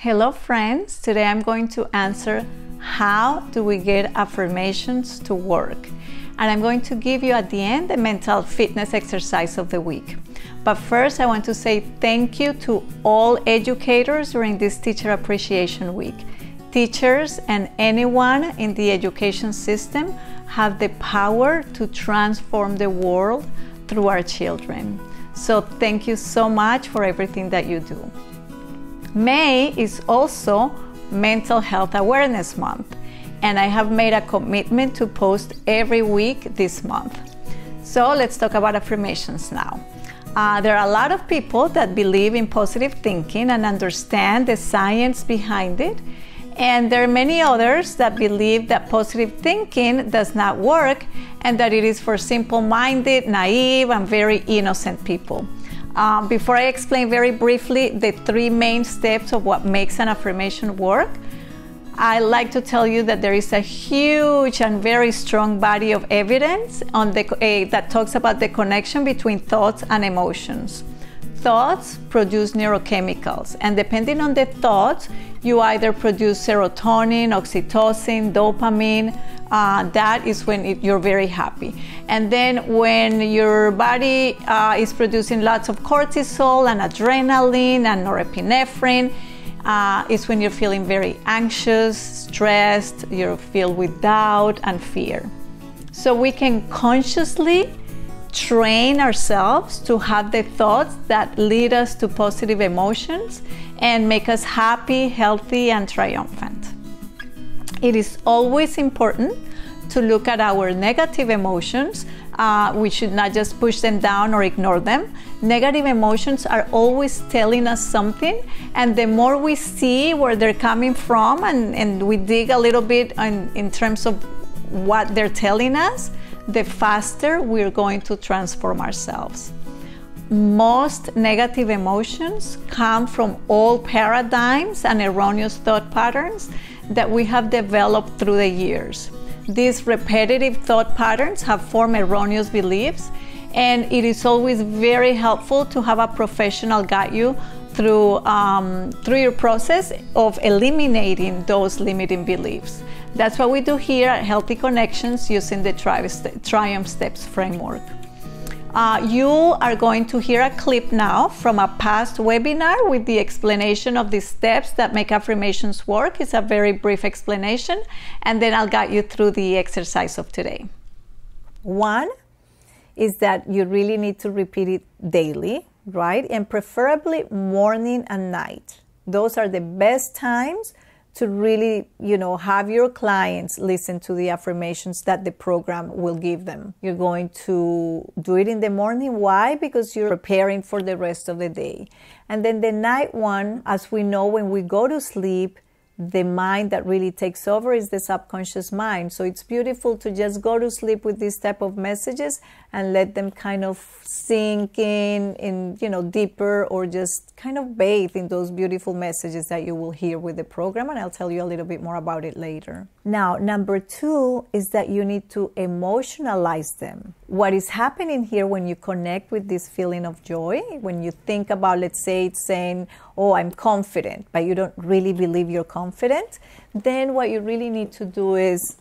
Hello friends, today I'm going to answer how do we get affirmations to work? And I'm going to give you at the end the mental fitness exercise of the week. But first I want to say thank you to all educators during this Teacher Appreciation Week. Teachers and anyone in the education system have the power to transform the world through our children. So thank you so much for everything that you do. May is also Mental Health Awareness Month, and I have made a commitment to post every week this month. So let's talk about affirmations now. There are a lot of people that believe in positive thinking and understand the science behind it, and there are many others that believe that positive thinking does not work and that it is for simple-minded, naive, and very innocent people. Before I explain very briefly the three main steps of what makes an affirmation work, I like to tell you that there is a huge and very strong body of evidence that talks about the connection between thoughts and emotions. Thoughts produce neurochemicals, and depending on the thoughts, you either produce serotonin, oxytocin, dopamine. That is when you're very happy. And then when your body is producing lots of cortisol and adrenaline and norepinephrine, is when you're feeling very anxious, stressed, you're filled with doubt and fear. So we can consciously train ourselves to have the thoughts that lead us to positive emotions and make us happy, healthy, and triumphant. It is always important to look at our negative emotions. We should not just push them down or ignore them. Negative emotions are always telling us something, and the more we see where they're coming from and we dig a little bit in terms of what they're telling us, the faster we're going to transform ourselves. Most negative emotions come from old paradigms and erroneous thought patterns that we have developed through the years. These repetitive thought patterns have formed erroneous beliefs, and it is always very helpful to have a professional guide you through your process of eliminating those limiting beliefs. That's what we do here at Healthy Connections using the Triumph Steps framework. You are going to hear a clip now from a past webinar with the explanation of the steps that make affirmations work. It's a very brief explanation, and then I'll guide you through the exercise of today. One is that you really need to repeat it daily, right? And preferably morning and night. Those are the best times to really, have your clients listen to the affirmations that the program will give them. You're going to do it in the morning. Why? Because you're preparing for the rest of the day. And then the night one, as we know, when we go to sleep, the mind that really takes over is the subconscious mind. So it's beautiful to just go to sleep with this type of messages and let them kind of sink in deeper, or just kind of bathe in those beautiful messages that you will hear with the program. And I'll tell you a little bit more about it later. Now, number two is that you need to emotionalize them. What is happening here when you connect with this feeling of joy, when you think about, let's say it's saying, oh, I'm confident, but you don't really believe you're confident, then what you really need to do is,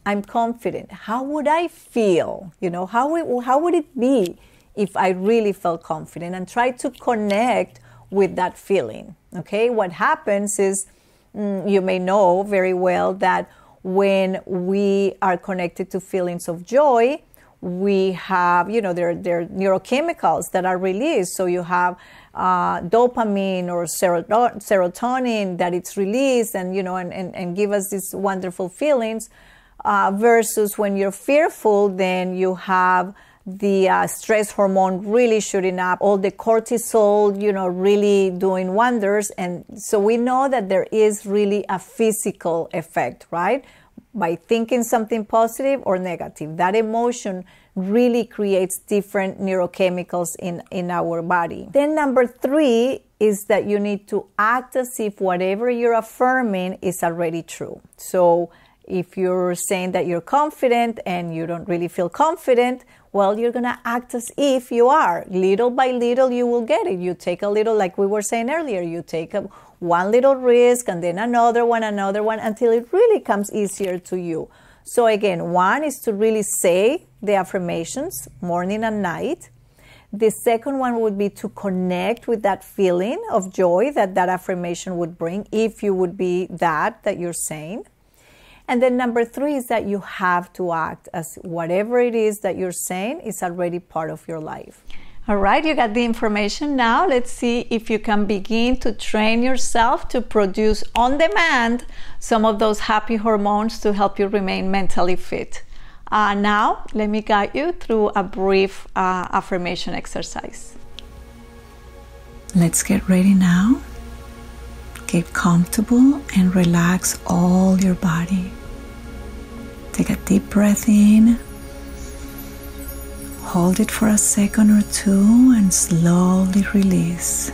I'm confident. How would I feel? How would it be if I really felt confident? And try to connect with that feeling. Okay, what happens is, you may know very well that when we are connected to feelings of joy, we have, there are neurochemicals that are released. So you have dopamine or serotonin that it's released and give us these wonderful feelings. Versus when you're fearful, then you have the stress hormone really shooting up, all the cortisol, really doing wonders. And so we know that there is really a physical effect, right? By thinking something positive or negative, that emotion really creates different neurochemicals in our body. Then number three is that you need to act as if whatever you're affirming is already true. So if you're saying that you're confident and you don't really feel confident, well, you're going to act as if you are. Little by little, you will get it. You take a little, like we were saying earlier, you take one little risk and then another one, until it really comes easier to you. So again, one is to really say the affirmations morning and night. The second one would be to connect with that feeling of joy that affirmation would bring, if you would be that you're saying. And then number 3 is that you have to act, as whatever it is that you're saying is already part of your life. All right, you got the information. Now let's see if you can begin to train yourself to produce on demand some of those happy hormones to help you remain mentally fit. Now, let me guide you through a brief affirmation exercise. Let's get ready now. Get comfortable and relax all your body. Take a deep breath in. Hold it for a second or two and slowly release.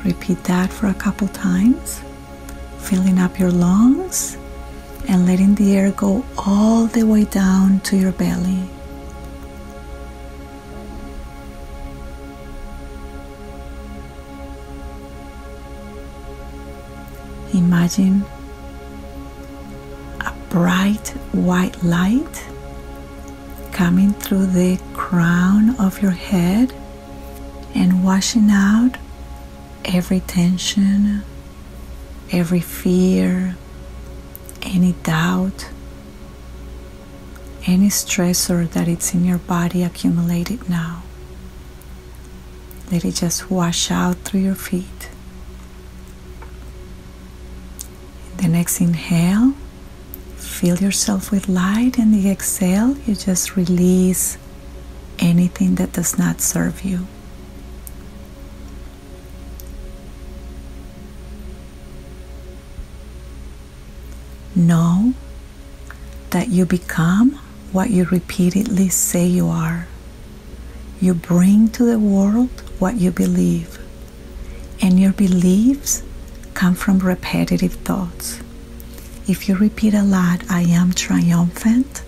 Repeat that for a couple times, filling up your lungs and letting the air go all the way down to your belly. Imagine a bright white light coming through the crown of your head and washing out every tension, every fear, any doubt, any stressor that it's in your body accumulated now. Let it just wash out through your feet. The next inhale, fill yourself with light, and the exhale, you just release anything that does not serve you. Know that you become what you repeatedly say you are. You bring to the world what you believe, and your beliefs come from repetitive thoughts. If you repeat a lot, I am triumphant,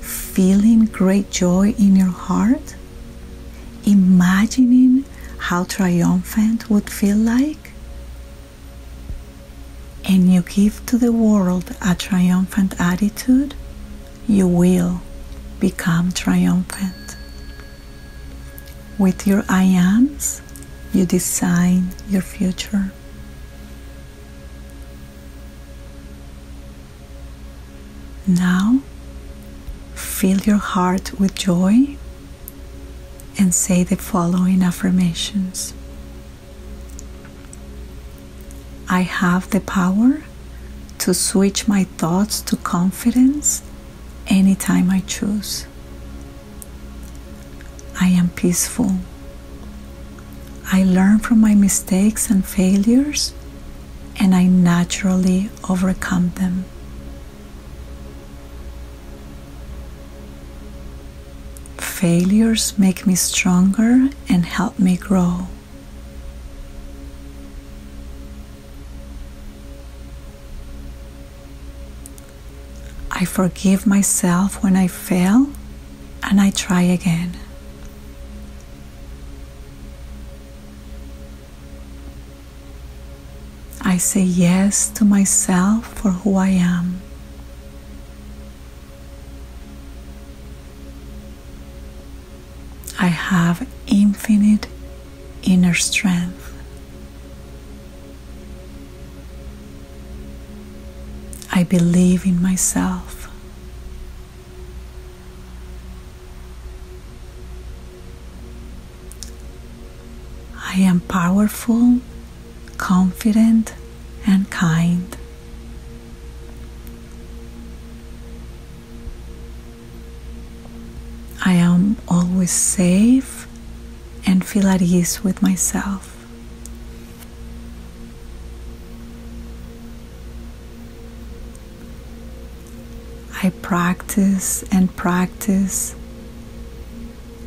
feeling great joy in your heart, imagining how triumphant would feel like, and you give to the world a triumphant attitude, you will become triumphant. With your I ams, you design your future. Now, fill your heart with joy and say the following affirmations. I have the power to switch my thoughts to confidence anytime I choose. I am peaceful. I learn from my mistakes and failures, and I naturally overcome them. Failures make me stronger and help me grow. I forgive myself when I fail and I try again. I say yes to myself for who I am. I have infinite inner strength. I believe in myself. I am powerful, confident, and kind. I am always safe and feel at ease with myself. I practice and practice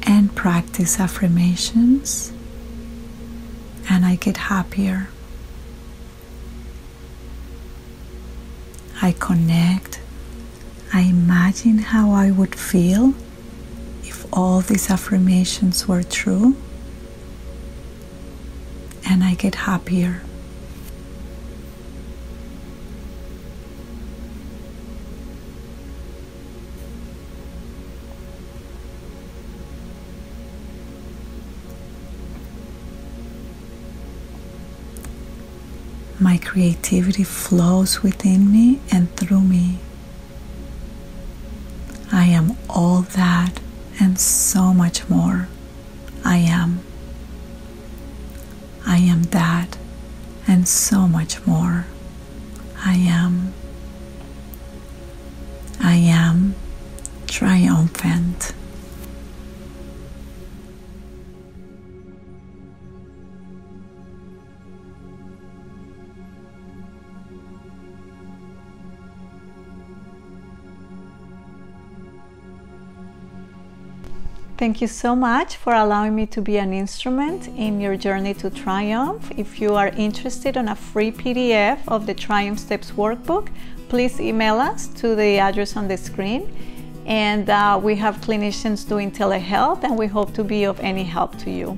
and practice affirmations, and I get happier. I connect. I imagine how I would feel if all these affirmations were true, and I get happier. My creativity flows within me and through me. I am all that and so much more. I am. I am that and so much more. I am. I am triumphant. Thank you so much for allowing me to be an instrument in your journey to triumph. If you are interested in a free PDF of the Triumph Steps workbook, please email us to the address on the screen. And we have clinicians doing telehealth, and we hope to be of any help to you.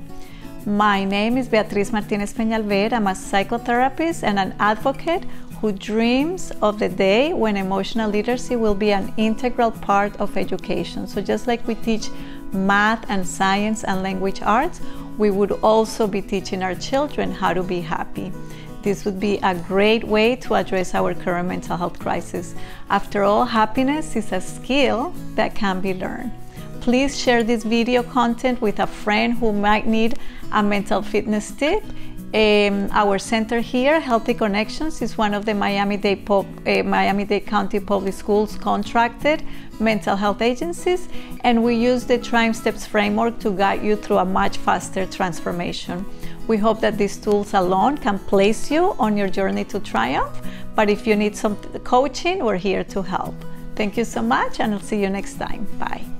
My name is Beatriz Martinez-Peñalver. I'm a psychotherapist and an advocate who dreams of the day when emotional literacy will be an integral part of education. So just like we teach math and science and language arts, we would also be teaching our children how to be happy. This would be a great way to address our current mental health crisis. After all, happiness is a skill that can be learned. Please share this video content with a friend who might need a mental fitness tip. Our center here, Healthy Connections, is one of the Miami-Dade County Public Schools contracted mental health agencies, and we use the Triumph Steps framework to guide you through a much faster transformation. We hope that these tools alone can place you on your journey to triumph, but if you need some coaching, we're here to help. Thank you so much, and I'll see you next time. Bye.